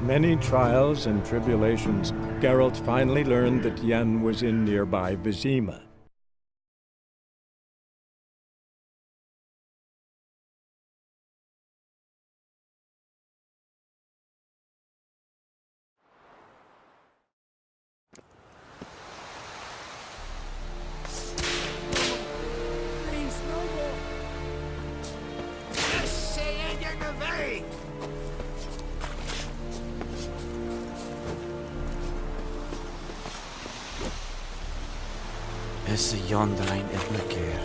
many trials and tribulations, Geralt finally learned that Yen was in nearby Vizima. Is yonderein etme keer.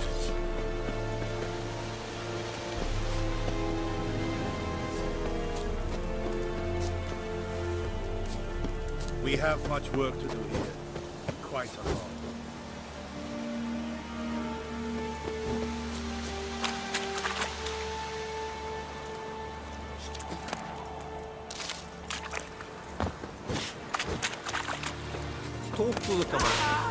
We have much work to do here. Quite a lot. Talk to the commander.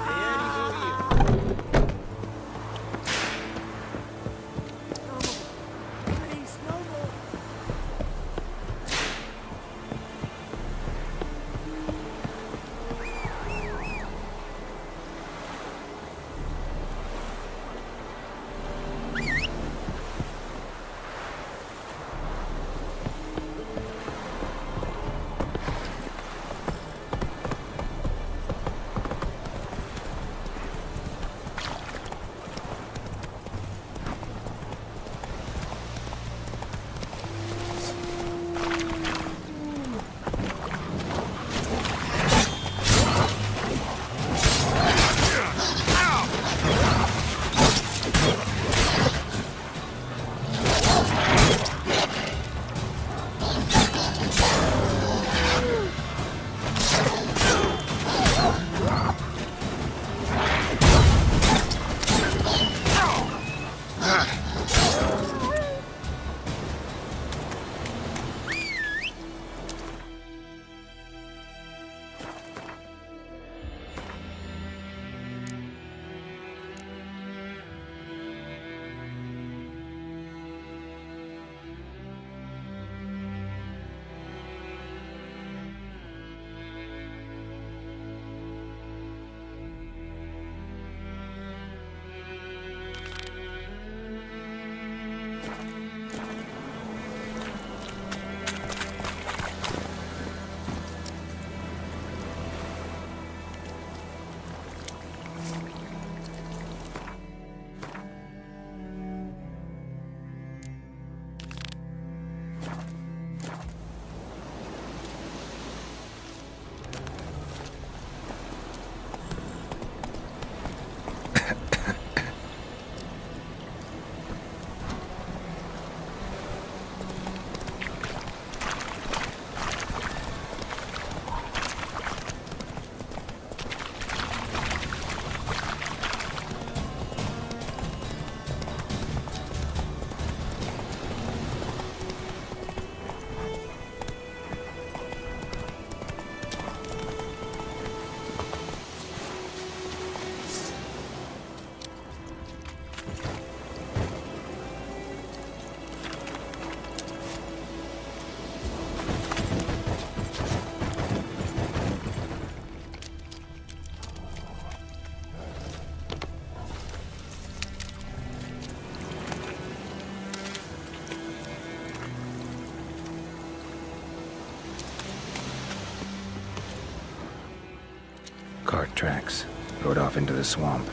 Cart tracks. Rode off into the swamp.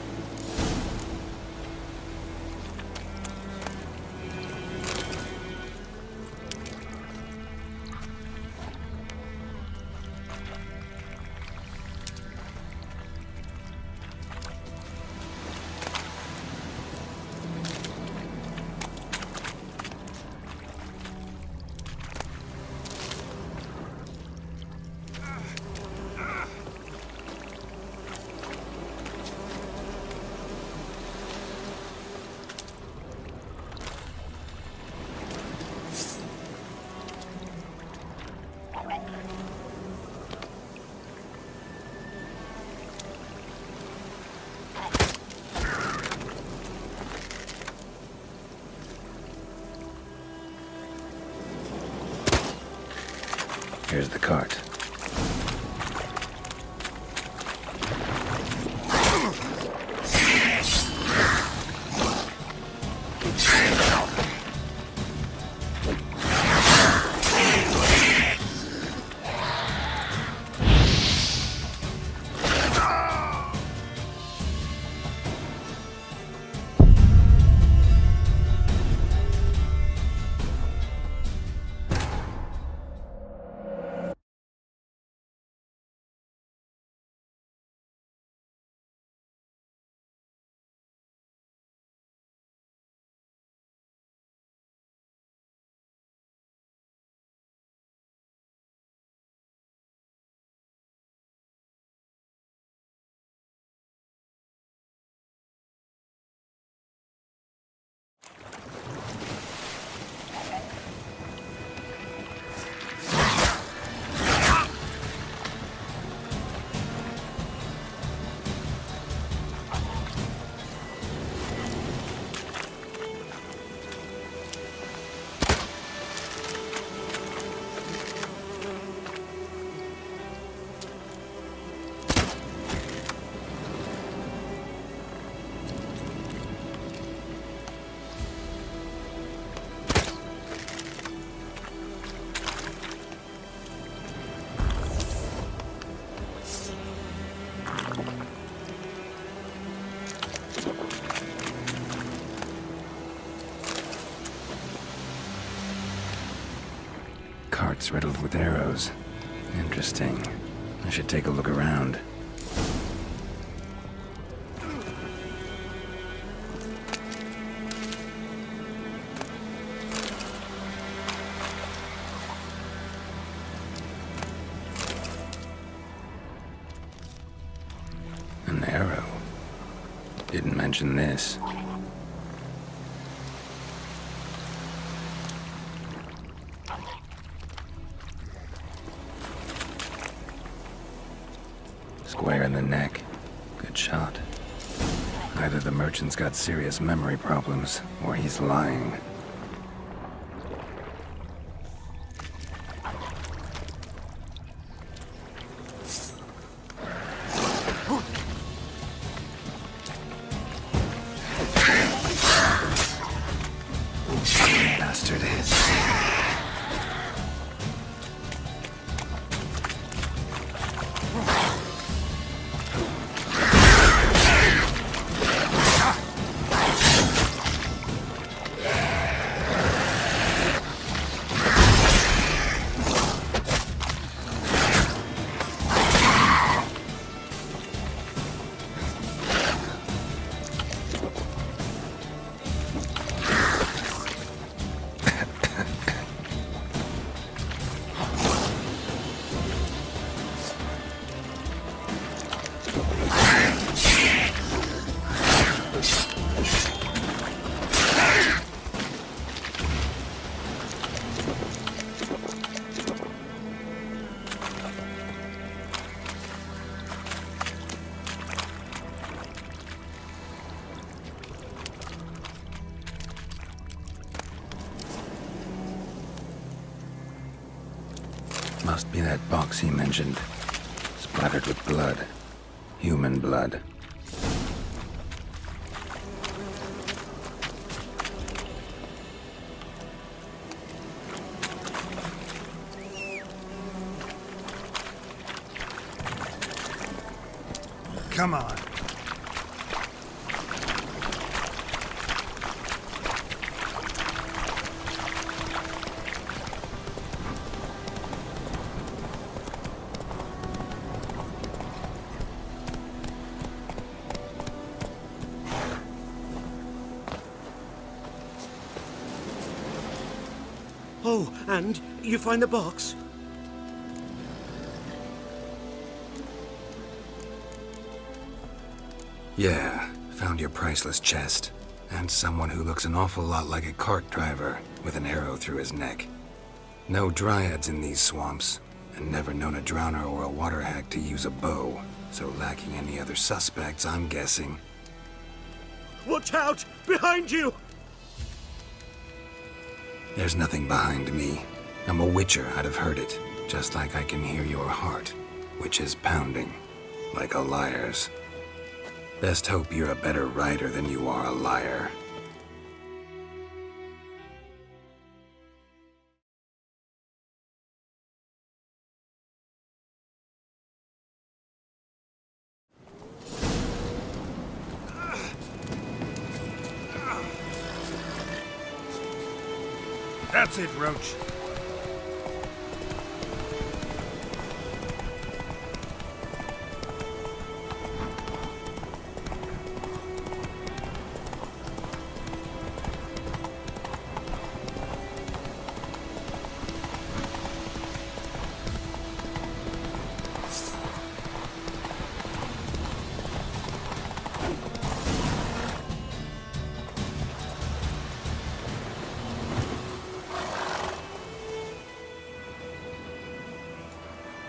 Here's the cart. Carts riddled with arrows. Interesting. I should take a look around. An arrow. Didn't mention this. Square in the neck. Good shot. Either the merchant's got serious memory problems, or he's lying. Bastard. Must be that box he mentioned. Splattered with blood. Human blood. Come on. Oh, and you find the box? Yeah, found your priceless chest. And someone who looks an awful lot like a cart driver, with an arrow through his neck. No dryads in these swamps, and never known a drowner or a water hack to use a bow. So lacking any other suspects, I'm guessing. Watch out! Behind you! There's nothing behind me. I'm a witcher, I'd have heard it. Just like I can hear your heart, which is pounding, like a liar's. Best hope you're a better writer than you are a liar. That's it, Roach.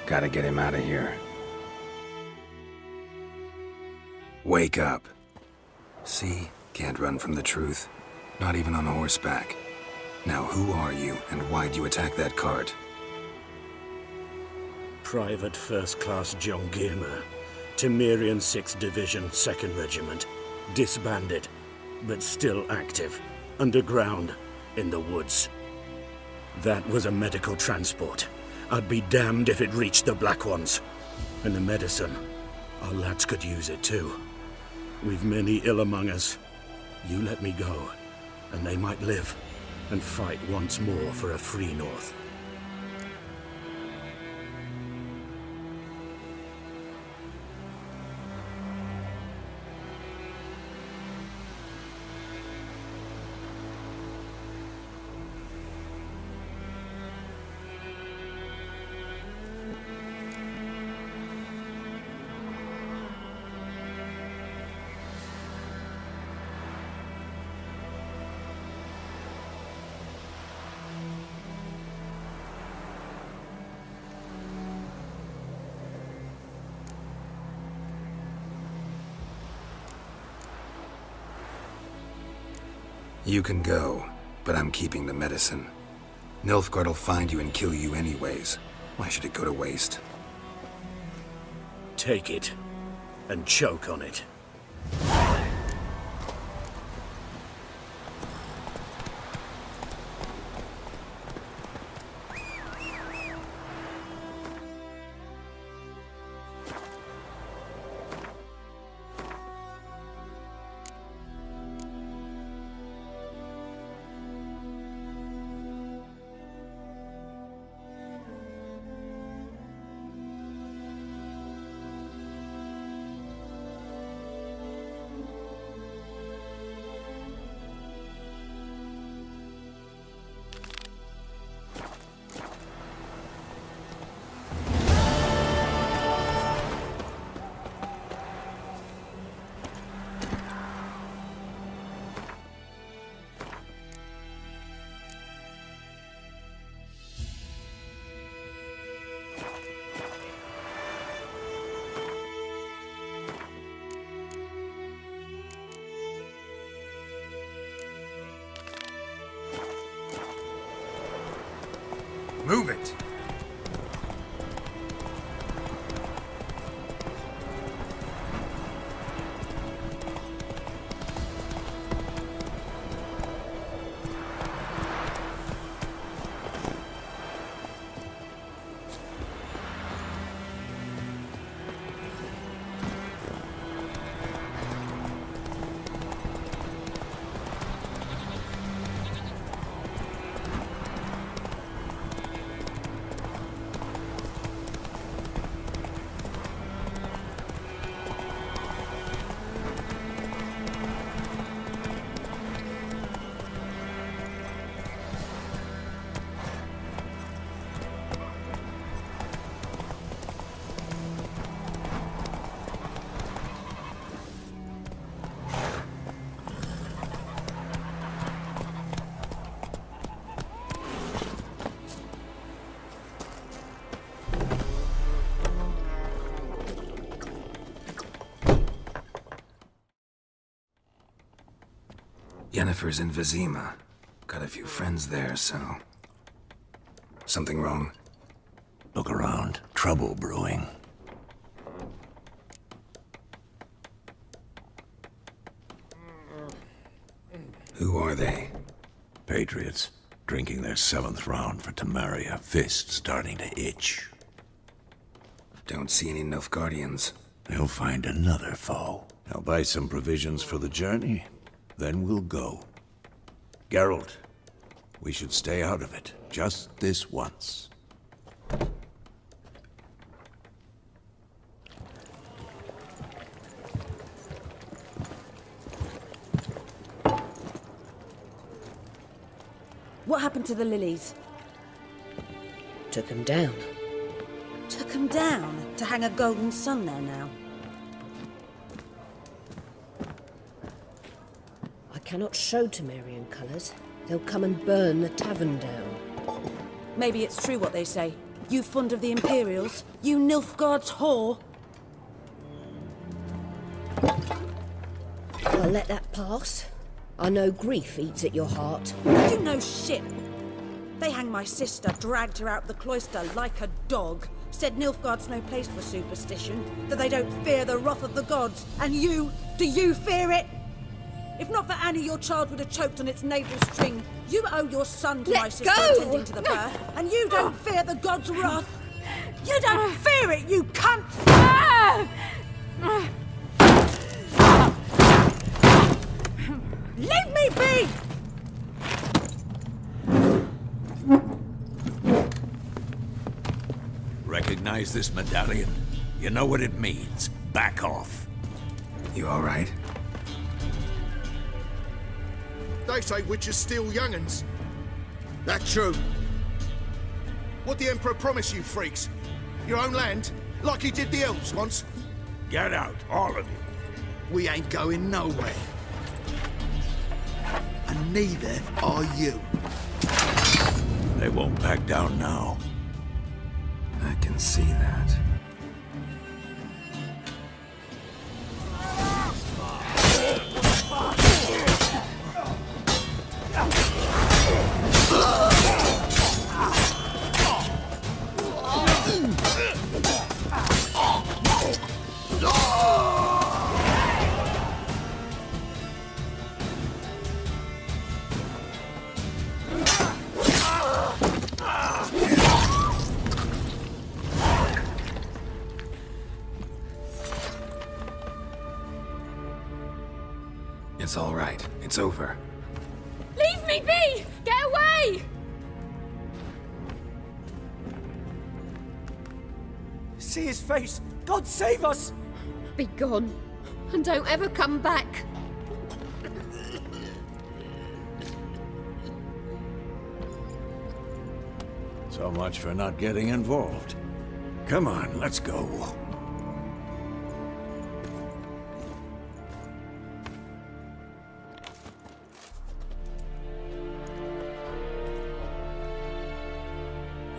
Gotta get him out of here. Wake up. See? Can't run from the truth. Not even on horseback. Now who are you, and why'd you attack that cart? Private First Class John Giermer, Temerian 6th Division, 2nd Regiment. Disbanded, but still active. Underground, in the woods. That was a medical transport. I'd be damned if it reached the Black Ones. And the medicine, our lads could use it too. We've many ill among us. You let me go, and they might live, and fight once more for a free North. You can go, but I'm keeping the medicine. Nilfgaard'll find you and kill you anyways. Why should it go to waste? Take it, and choke on it. Move it! Yennefer's in Vizima. Got a few friends there, so... Something wrong? Look around. Trouble brewing. Who are they? Patriots. Drinking their 7th round for Tamaria. Fist starting to itch. Don't see any Nilfgaardians. They'll find another foe. I'll buy some provisions for the journey. Then we'll go. Geralt, we should stay out of it. Just this once. What happened to the lilies? Took him down. Took them down to hang a golden sun there now. I cannot show Temerian colours. They'll come and burn the tavern down. Maybe it's true what they say. You fond of the Imperials? You Nilfgaard's whore? I'll let that pass. I know grief eats at your heart. You know shit. They hanged my sister, dragged her out the cloister like a dog. Said Nilfgaard's no place for superstition, that they don't fear the wrath of the gods. And you, do you fear it? If not for Annie, your child would have choked on its navel string. You owe your son to my sister attending to the birth, and you don't fear the gods' wrath. You don't fear it, you cunt! Leave me be! Recognize this medallion? You know what it means. Back off. You all right? They say witches steal young'uns. That true. What the Emperor promised you freaks? Your own land? Like he did the elves once? Get out, all of you. We ain't going nowhere. And neither are you. They won't back down now. I can see that. It's all right. It's over. Leave me be! Get away! See his face! God save us! Be gone, and don't ever come back. So much for not getting involved. Come on, let's go.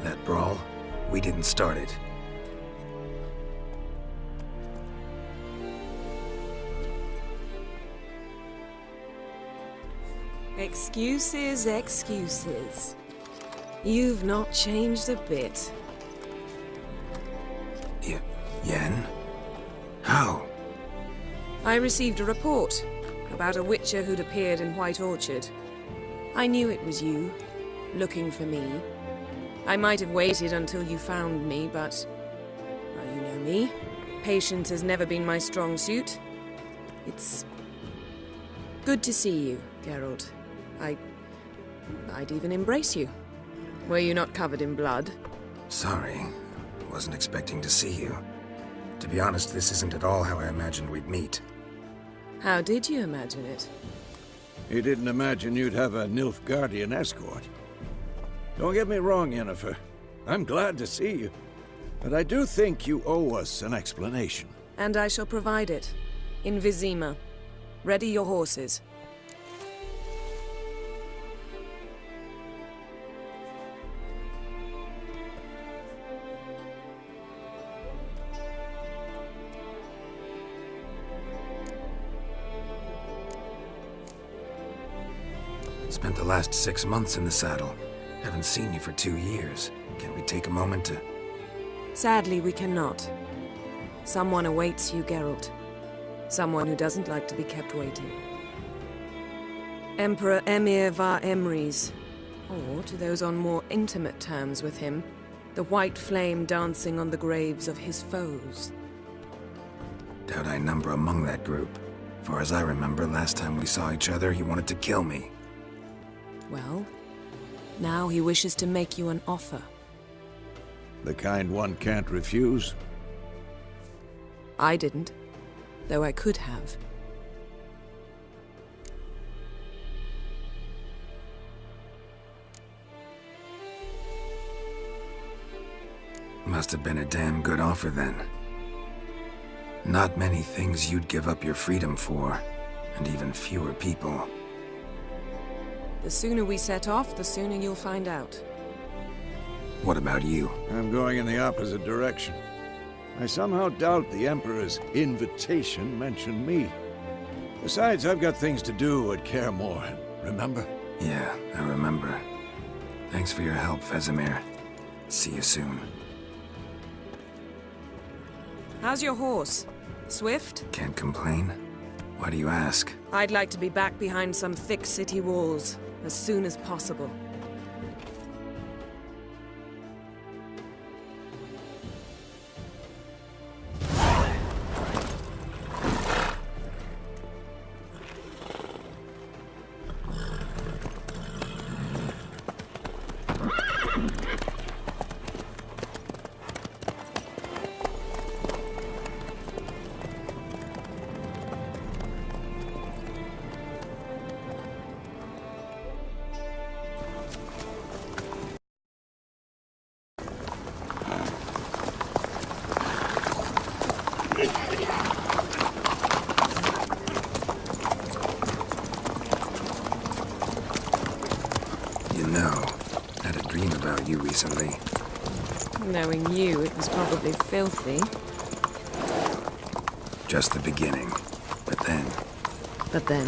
That brawl, we didn't start it. Excuses, excuses. You've not changed a bit. Yen? How? I received a report about a witcher who'd appeared in White Orchard. I knew it was you, looking for me. I might have waited until you found me, but... well, you know me. Patience has never been my strong suit. It's... good to see you, Geralt. I'd even embrace you. Were you not covered in blood? Sorry. Wasn't expecting to see you. To be honest, this isn't at all how I imagined we'd meet. How did you imagine it? You didn't imagine you'd have a Nilfgaardian escort. Don't get me wrong, Yennefer. I'm glad to see you. But I do think you owe us an explanation. And I shall provide it. In Vizima. Ready your horses. Spent the last 6 months in the saddle. Haven't seen you for 2 years. Can we take a moment to... Sadly, we cannot. Someone awaits you, Geralt. Someone who doesn't like to be kept waiting. Emperor Emir var Emrys, or to those on more intimate terms with him, the white flame dancing on the graves of his foes. Doubt I number among that group. For as I remember, last time we saw each other, he wanted to kill me. Well, now he wishes to make you an offer. The kind one can't refuse? I didn't, though I could have. Must have been a damn good offer then. Not many things you'd give up your freedom for, and even fewer people. The sooner we set off, the sooner you'll find out. What about you? I'm going in the opposite direction. I somehow doubt the Emperor's invitation mentioned me. Besides, I've got things to do at Kaer Morhen, remember? Yeah, I remember. Thanks for your help, Vesemir. See you soon. How's your horse? Swift? Can't complain. Why do you ask? I'd like to be back behind some thick city walls as soon as possible. You know, I had a dream about you recently. Knowing you, it was probably filthy. Just the beginning. But then... But then...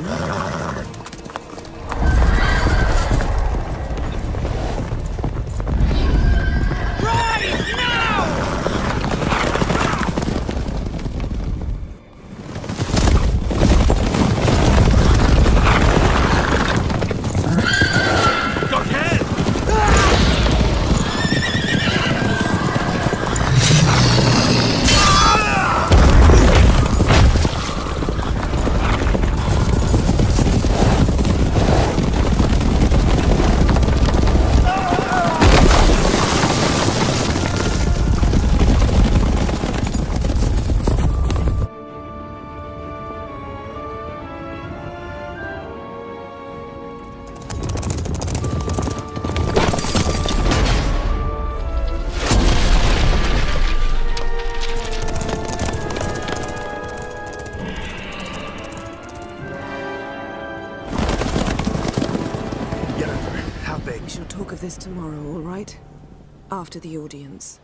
We shall talk of this tomorrow, all right? After the audience.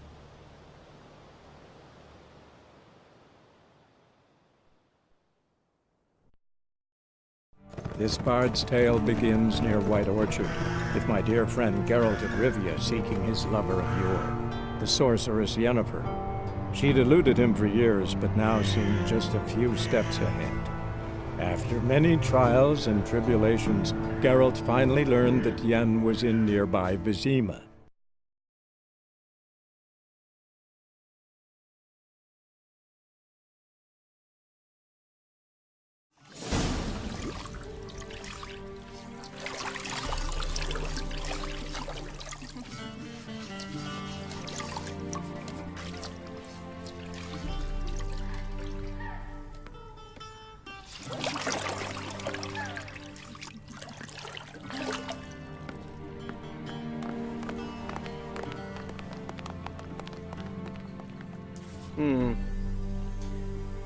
This bard's tale begins near White Orchard, with my dear friend Geralt of Rivia seeking his lover of yore, the sorceress Yennefer. She'd eluded him for years, but now seemed just a few steps ahead. After many trials and tribulations, Geralt finally learned that Yen was in nearby Vizima.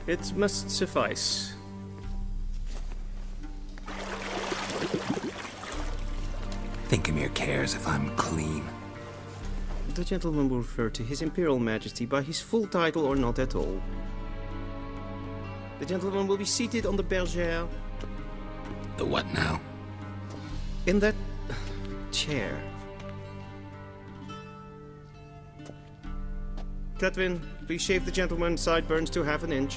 It must suffice. Thinkamir cares if I'm clean. The gentleman will refer to His Imperial Majesty by his full title or not at all. The gentleman will be seated on the bergère. The what now? In that chair. Cletwin, please shave the gentleman's sideburns to half an inch.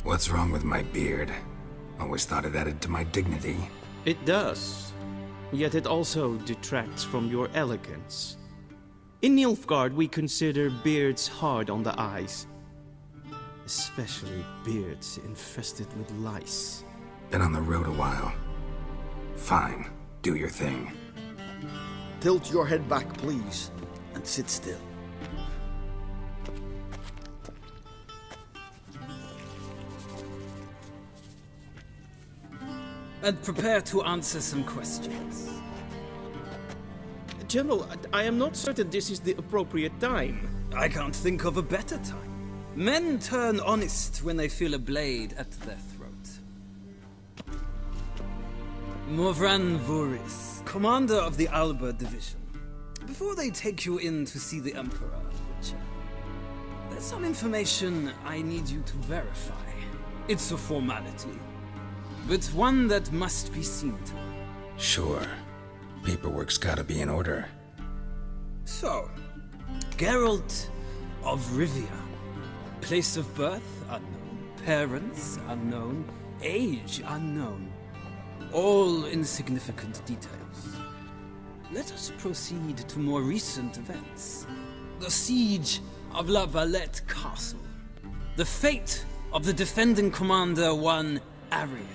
What's wrong with my beard? Always thought it added to my dignity. It does. Yet it also detracts from your elegance. In Nilfgaard, we consider beards hard on the eyes. Especially beards infested with lice. Been on the road a while. Fine, do your thing. Tilt your head back, please, and sit still. And prepare to answer some questions. General, I am not certain this is the appropriate time. I can't think of a better time. Men turn honest when they feel a blade at their throat. Morvran Voris, commander of the Alba Division. Before they take you in to see the Emperor, Witcher, there's some information I need you to verify. It's a formality, but one that must be seen to. Sure. Paperwork's gotta be in order. So, Geralt of Rivia. Place of birth unknown. Parents unknown. Age unknown. All insignificant details. Let us proceed to more recent events. The siege of La Valette Castle. The fate of the defending commander, one Arian.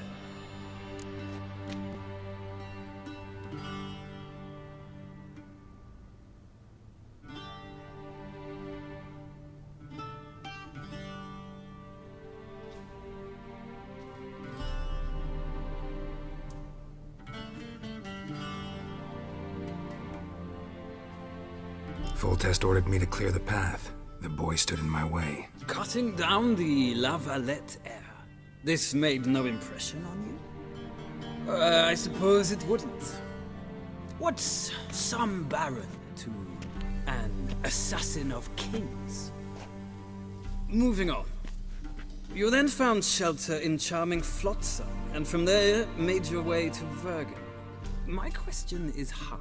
Foltest ordered me to clear the path. The boy stood in my way. Cutting down the La Valette heir. This made no impression on you? I suppose it wouldn't. What's some baron to an assassin of kings? Moving on. You then found shelter in charming Flotsam, and from there made your way to Vergen. My question is how?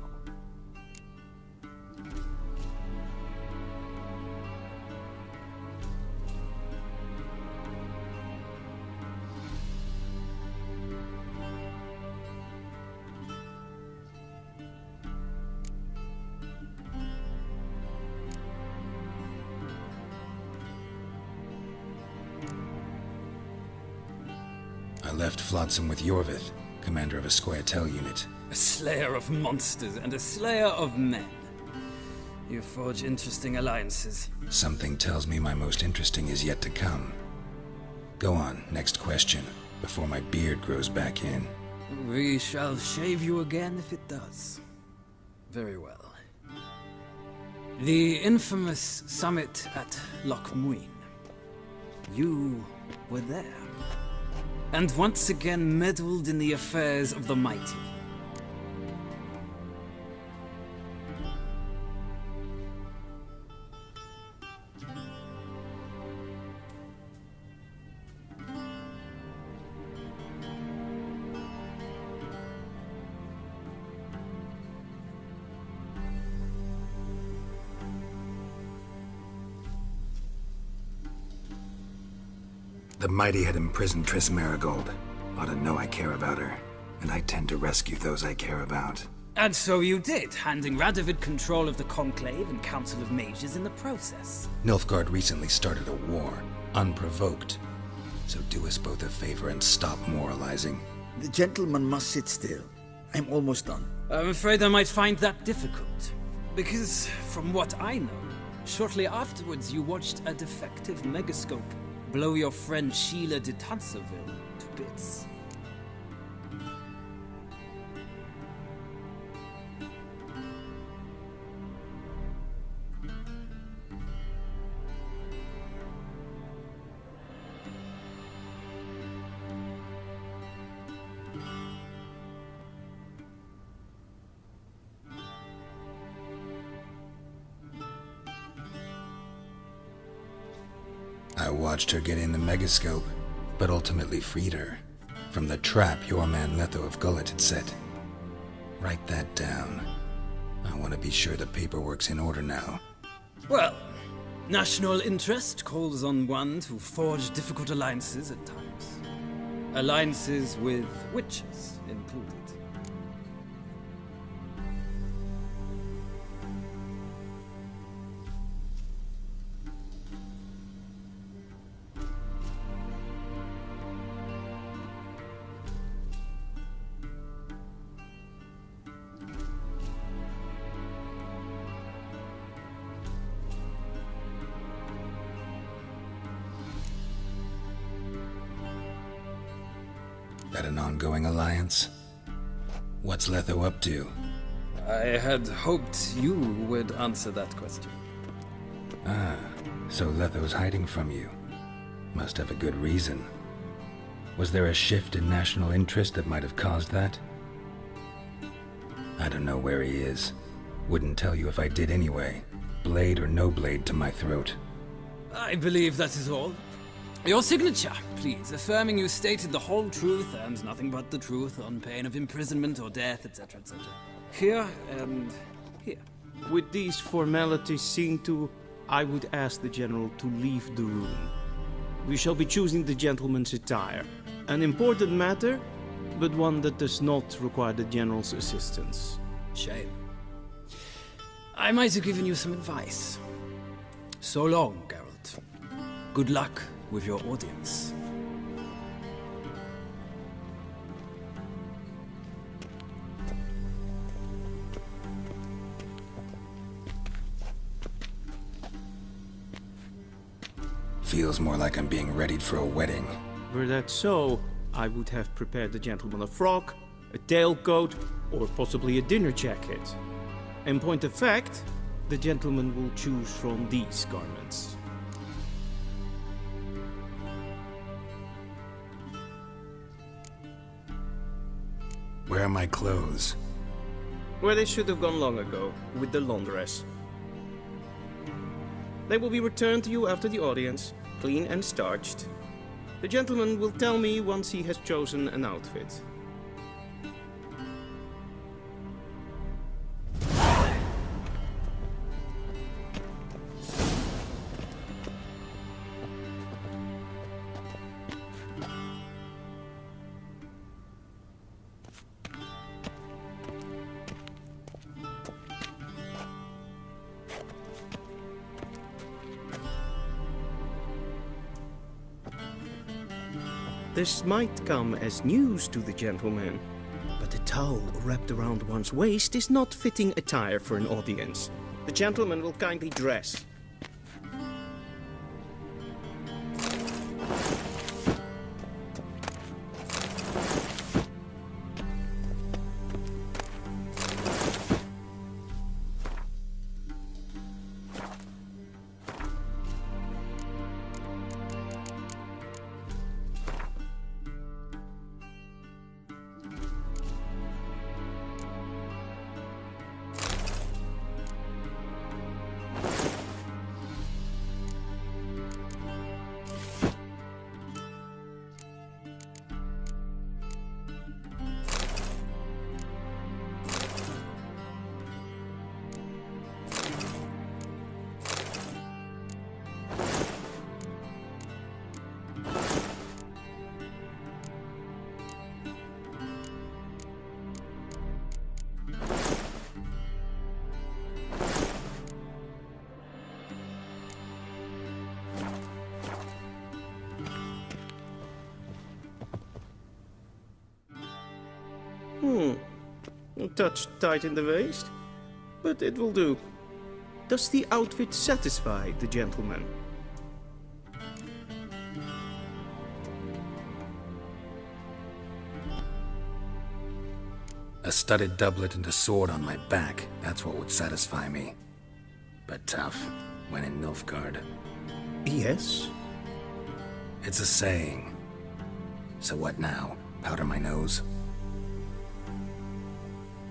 I left Flotsam with Yorvith, commander of a Scoia'tael unit. A slayer of monsters and a slayer of men. You forge interesting alliances. Something tells me my most interesting is yet to come. Go on, next question, before my beard grows back in. We shall shave you again if it does. Very well. The infamous summit at Loch Muin. You were there. And once again meddled in the affairs of the mighty. The mighty had imprisoned Triss Marigold. Ought to know I care about her, and I tend to rescue those I care about. And so you did, handing Radovid control of the Conclave and Council of Mages in the process. Nilfgaard recently started a war, unprovoked. So do us both a favor and stop moralizing. The gentleman must sit still. I'm almost done. I'm afraid I might find that difficult. Because, from what I know, shortly afterwards you watched a defective megascope blow your friend Sheila de Tanserville to bits. I watched her get in the megascope, but ultimately freed her from the trap your man Letho of Gullet had set. Write that down. I want to be sure the paperwork's in order now. Well, national interest calls on one to forge difficult alliances at times. Alliances with witches included. That an ongoing alliance? What's Letho up to? I had hoped you would answer that question. Ah, so Letho's hiding from you. Must have a good reason. Was there a shift in national interest that might have caused that? I don't know where he is. Wouldn't tell you if I did anyway. Blade or no blade to my throat. I believe that is all. Your signature, please, affirming you stated the whole truth and nothing but the truth on pain of imprisonment or death, etc., etc. Here and here. With these formalities seen to, I would ask the General to leave the room. We shall be choosing the gentleman's attire. An important matter, but one that does not require the General's assistance. Shame. I might have given you some advice. So long, Geralt. Good luck with your audience. Feels more like I'm being readied for a wedding. Were that so, I would have prepared the gentleman a frock, a tailcoat, or possibly a dinner jacket. In point of fact, the gentleman will choose from these garments. Where are my clothes? Where they should have gone long ago, with the laundress. They will be returned to you after the audience, clean and starched. The gentleman will tell me once he has chosen an outfit. This might come as news to the gentleman, but a towel wrapped around one's waist is not fitting attire for an audience. The gentleman will kindly dress. A touch tight in the waist, but it will do. Does the outfit satisfy the gentleman? A studded doublet and a sword on my back, that's what would satisfy me. But tough, when in Nilfgaard. Yes? It's a saying. So what now? Powder my nose?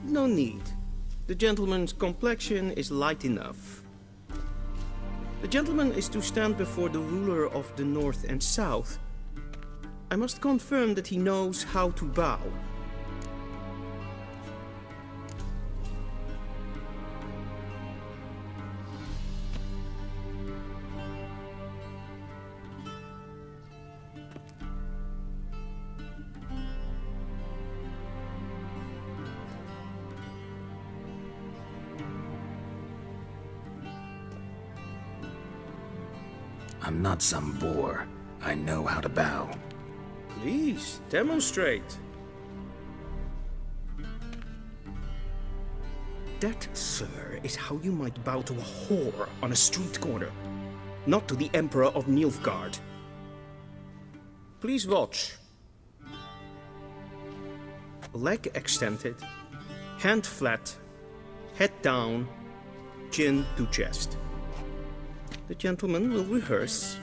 No need. The gentleman's complexion is light enough. The gentleman is to stand before the ruler of the North and South. I must confirm that he knows how to bow. I'm not some boor. I know how to bow. Please, demonstrate. That, sir, is how you might bow to a whore on a street corner, not to the Emperor of Nilfgaard. Please watch. Leg extended, hand flat, head down, chin to chest. The gentleman will rehearse.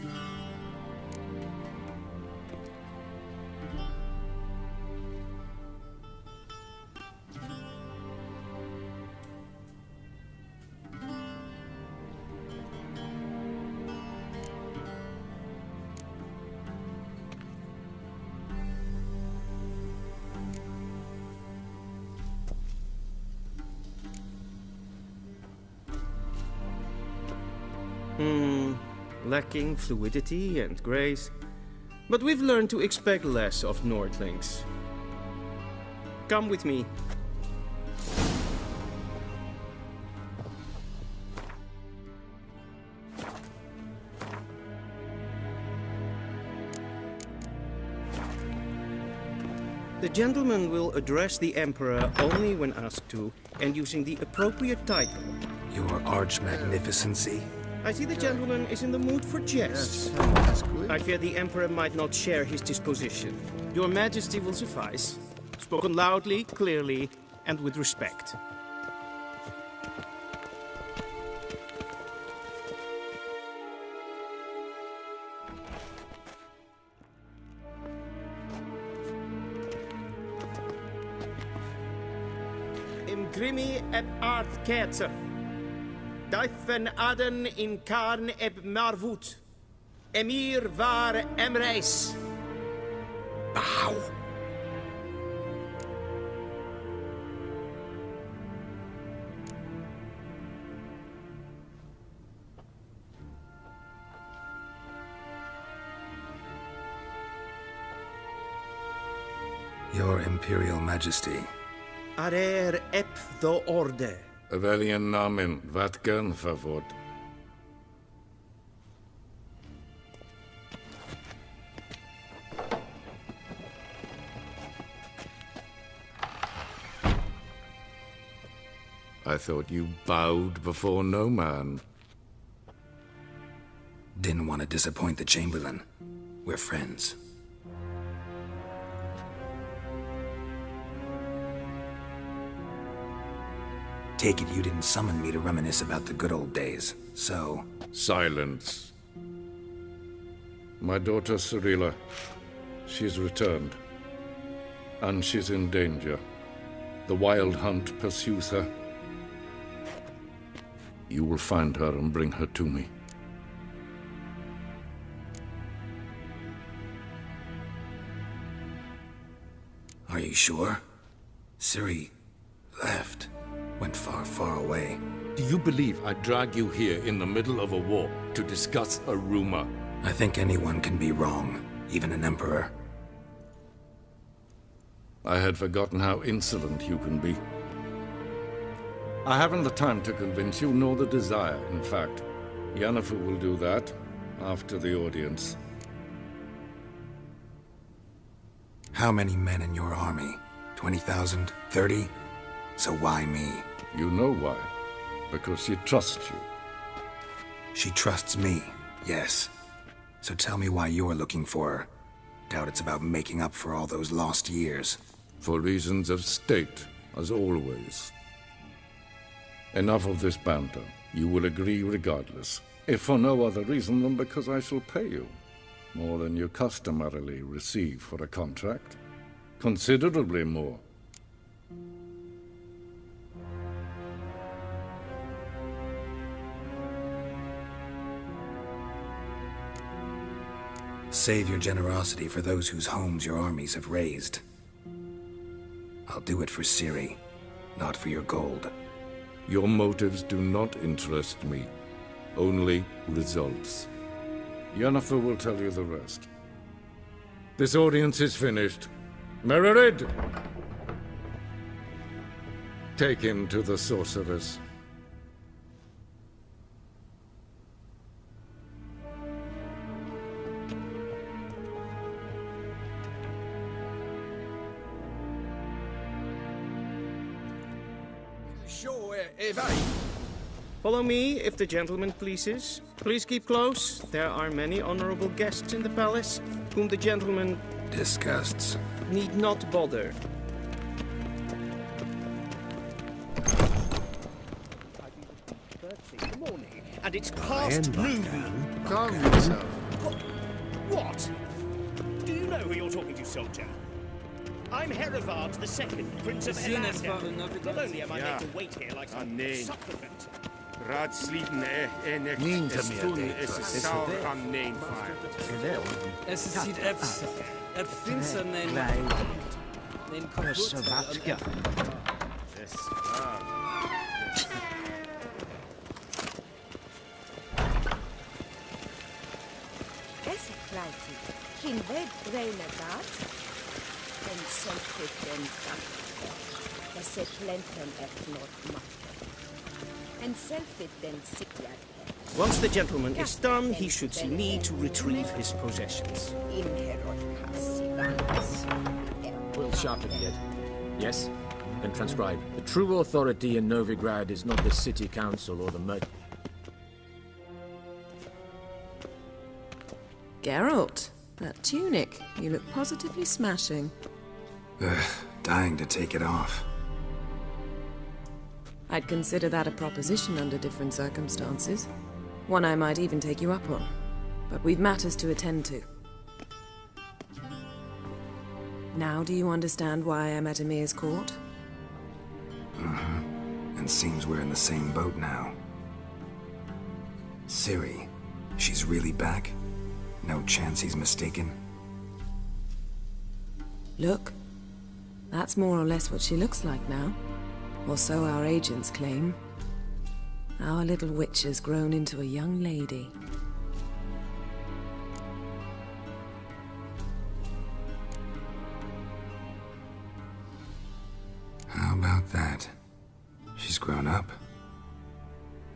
Lacking fluidity and grace, but we've learned to expect less of Nordlings. Come with me. The gentleman will address the Emperor only when asked to, and using the appropriate title. Your Arch-Magnificency? I see the gentleman is in the mood for jest. I fear the Emperor might not share his disposition. Your Majesty will suffice. Spoken loudly, clearly, and with respect. Imgrimi et art ketzer. Daifen aden in karn eb marvut. Emir var emreis. Bow. Your Imperial Majesty. Arer ep the orde. Welchen Namen? Wat gern favor? I thought you bowed before no man. Didn't want to disappoint the Chamberlain. We're friends. Take it you didn't summon me to reminisce about the good old days, so... Silence. My daughter Cirilla, she's returned. And she's in danger. The Wild Hunt pursues her. You will find her and bring her to me. Are you sure? Ciri left. Went far, far away. Do you believe I drag you here in the middle of a war to discuss a rumor? I think anyone can be wrong, even an emperor. I had forgotten how insolent you can be. I haven't the time to convince you, nor the desire, in fact. Yennefer will do that after the audience. How many men in your army? 20,000? 30? So why me? You know why. Because she trusts you. She trusts me, yes. So tell me why you're looking for her. Doubt it's about making up for all those lost years. For reasons of state, as always. Enough of this banter. You will agree regardless. If for no other reason than because I shall pay you. More than you customarily receive for a contract. Considerably more. Save your generosity for those whose homes your armies have razed. I'll do it for Ciri, not for your gold. Your motives do not interest me. Only results. Yennefer will tell you the rest. This audience is finished. Mererid! Take him to the sorceress. Sure, if Follow me, if the gentleman pleases. Please keep close. There are many honorable guests in the palace, whom the gentleman disgusts. Need not bother. And it's past noon. Calm yourself. What? Do you know who you're talking to, soldier? I'm Herivard II, Prince of Elander. Not only am I made to wait here like some supplicant. Niet meer is het zou gaan neenvaart. Es sieht finster nein Savatja. Es kleiti. Kin weg breine dat. En selfit den dat. Es plenten knot mat. And selfit then sickler. Once the gentleman is done, he should see me to retrieve his possessions. We'll sharpen it. Yes? Then transcribe. The true authority in Novigrad is not the city council or the Geralt, that tunic. You look positively smashing. Ugh, dying to take it off. I'd consider that a proposition under different circumstances. One I might even take you up on. But we've matters to attend to. Now do you understand why I'm at Emir's court? And seems we're in the same boat now. Ciri, she's really back? No chance he's mistaken? Look. That's more or less what she looks like now. Or so our agents claim. Our little witch has grown into a young lady. How about that? She's grown up.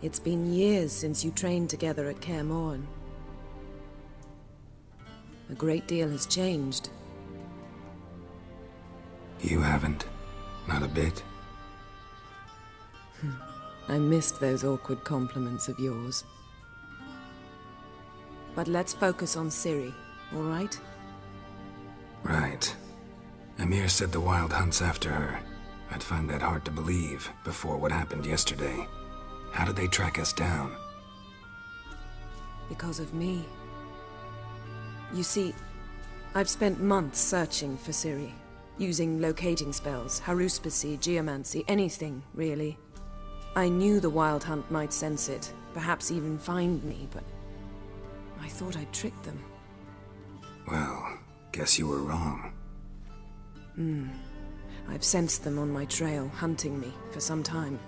It's been years since you trained together at Kaer Morhen. A great deal has changed. You haven't. Not a bit. I missed those awkward compliments of yours. But let's focus on Ciri, all right? Right. Emir said the Wild Hunt's after her. I'd find that hard to believe before what happened yesterday. How did they track us down? Because of me. You see, I've spent months searching for Ciri, using locating spells, haruspicy, geomancy, anything, really. I knew the Wild Hunt might sense it, perhaps even find me, but I thought I'd tricked them. Well, guess you were wrong. I've sensed them on my trail, hunting me, for some time.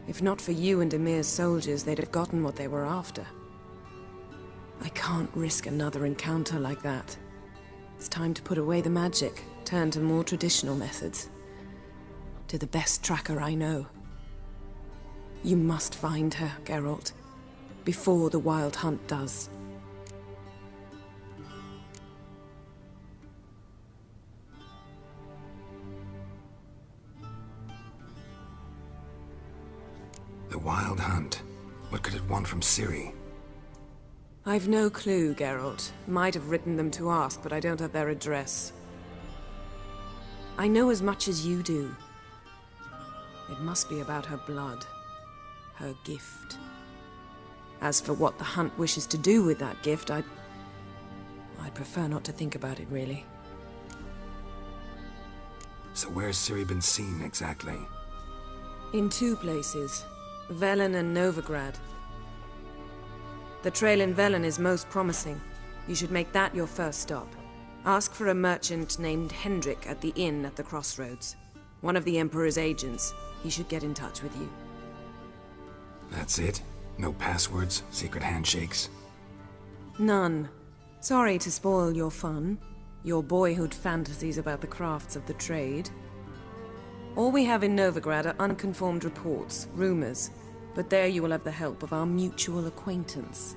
If not for you and Emir's soldiers, they'd have gotten what they were after. I can't risk another encounter like that. It's time to put away the magic, turn to more traditional methods. To the best tracker I know. You must find her, Geralt, before the Wild Hunt does. The Wild Hunt? What could it want from Ciri? I've no clue, Geralt. Might have written them to ask, but I don't have their address. I know as much as you do. It must be about her blood. Her gift. As for what the Hunt wishes to do with that gift, I'd prefer not to think about it, really. So where's Ciri been seen, exactly? In two places. Velen and Novigrad. The trail in Velen is most promising. You should make that your first stop. Ask for a merchant named Hendrik at the inn at the crossroads. One of the Emperor's agents. He should get in touch with you. That's it? No passwords? Secret handshakes? None. Sorry to spoil your fun. Your boyhood fantasies about the crafts of the trade. All we have in Novigrad are unconfirmed reports, rumors. But there you will have the help of our mutual acquaintance.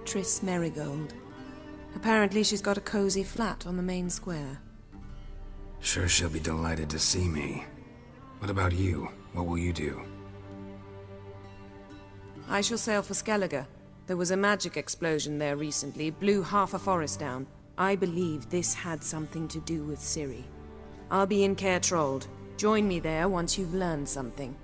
Triss Merigold. Apparently she's got a cozy flat on the main square. Sure she'll be delighted to see me. What about you? What will you do? I shall sail for Skellige. There was a magic explosion there recently, blew half a forest down. I believe this had something to do with Ciri. I'll be in Caer Trold. Join me there once you've learned something.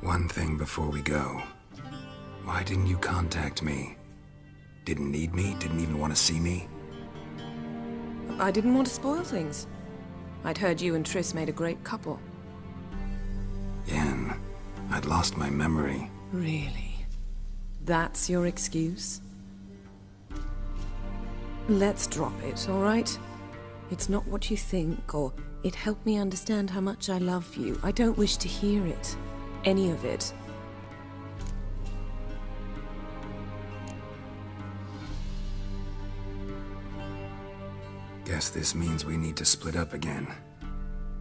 One thing before we go. Why didn't you contact me? Didn't need me? Didn't even want to see me? I didn't want to spoil things. I'd heard you and Triss made a great couple. Yen, I'd lost my memory. Really? That's your excuse? Let's drop it, all right? It's not what you think, or it helped me understand how much I love you. I don't wish to hear it. Any of it. Guess this means we need to split up again.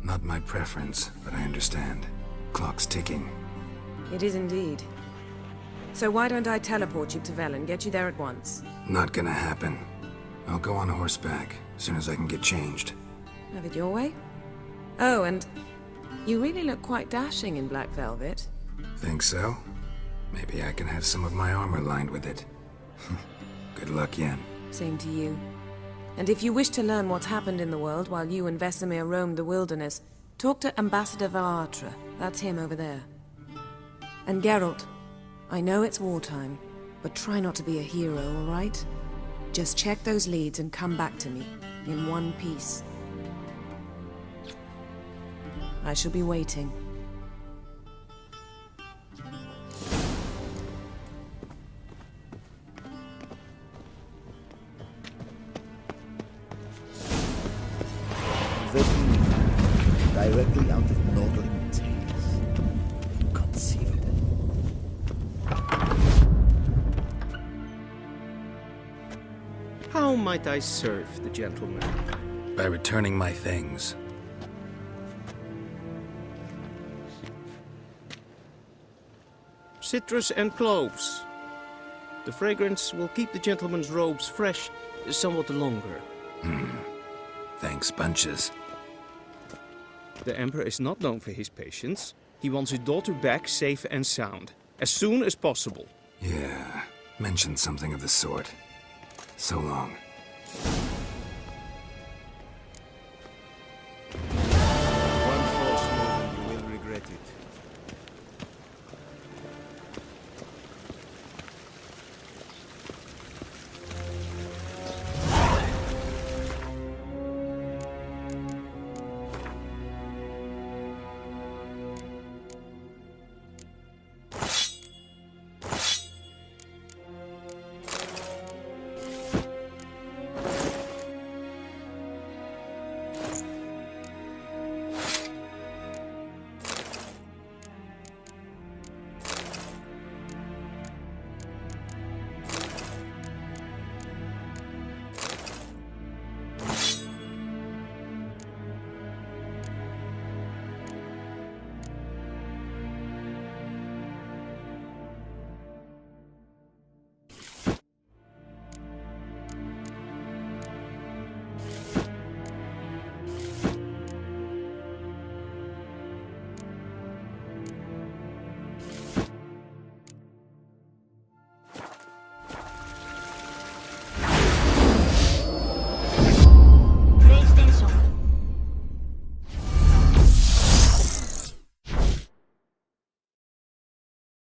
Not my preference, but I understand. Clock's ticking. It is indeed. So why don't I teleport you to Velen, get you there at once? Not gonna happen. I'll go on horseback, as soon as I can get changed. Have it your way? Oh, and you really look quite dashing in black velvet. Think so? Maybe I can have some of my armor lined with it. Good luck, Yen. Same to you. And if you wish to learn what's happened in the world while you and Vesemir roamed the wilderness, talk to Ambassador Varatra. That's him over there. And Geralt, I know it's wartime, but try not to be a hero, all right? Just check those leads and come back to me, in one piece. I shall be waiting. Directly out of Nordling tales. Inconceivable. How might I serve the gentleman? By returning my things. Citrus and cloves. The fragrance will keep the gentleman's robes fresh somewhat longer. Thanks, bunches. The Emperor is not known for his patience. He wants his daughter back safe and sound, as soon as possible. Yeah, mentioned something of the sort. So long.